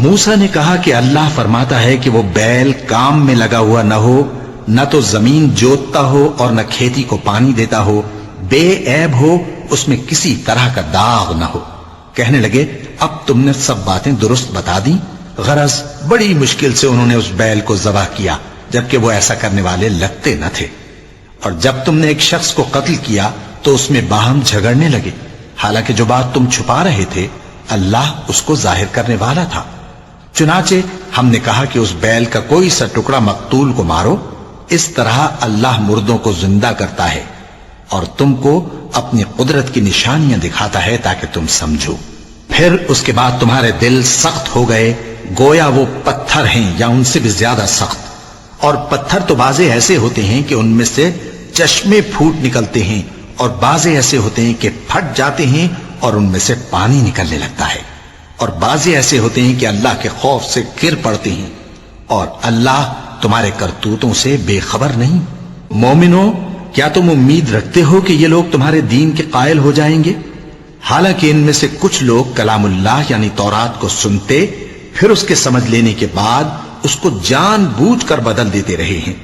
موسیٰ نے کہا کہ اللہ فرماتا ہے کہ وہ بیل کام میں لگا ہوا نہ ہو، نہ تو زمین جوتتا ہو اور نہ کھیتی کو پانی دیتا ہو، بے عیب ہو، اس میں کسی طرح کا داغ نہ ہو۔ کہنے لگے اب تم نے سب باتیں درست بتا دی۔ غرض بڑی مشکل سے انہوں نے اس بیل کو ذبح کیا، جبکہ وہ ایسا کرنے والے لگتے نہ تھے۔ اور جب تم نے ایک شخص کو قتل کیا تو اس میں باہم جھگڑنے لگے، حالانکہ جو بات تم چھپا رہے تھے اللہ اس کو ظاہر کرنے والا تھا۔ چنانچہ ہم نے کہا کہ اس بیل کا کوئی سا ٹکڑا مقتول کو مارو، اس طرح اللہ مردوں کو زندہ کرتا ہے اور تم کو اپنی قدرت کی نشانیاں دکھاتا ہے تاکہ تم سمجھو۔ پھر اس کے بعد تمہارے دل سخت ہو گئے، گویا وہ پتھر ہیں یا ان سے بھی زیادہ سخت۔ اور پتھر تو بعضے ایسے ہوتے ہیں کہ ان میں سے چشمے پھوٹ نکلتے ہیں، اور بعضے ایسے ہوتے ہیں کہ پھٹ جاتے ہیں اور ان میں سے پانی نکلنے لگتا ہے، اور بعضے ایسے ہوتے ہیں کہ اللہ کے خوف سے گر پڑتے ہیں، اور اللہ تمہارے کرتوتوں سے بے خبر نہیں۔ مومنو، کیا تم امید رکھتے ہو کہ یہ لوگ تمہارے دین کے قائل ہو جائیں گے؟ حالانکہ ان میں سے کچھ لوگ کلام اللہ یعنی تورات کو سنتے، پھر اس کے سمجھ لینے کے بعد اس کو جان بوجھ کر بدل دیتے رہے ہیں۔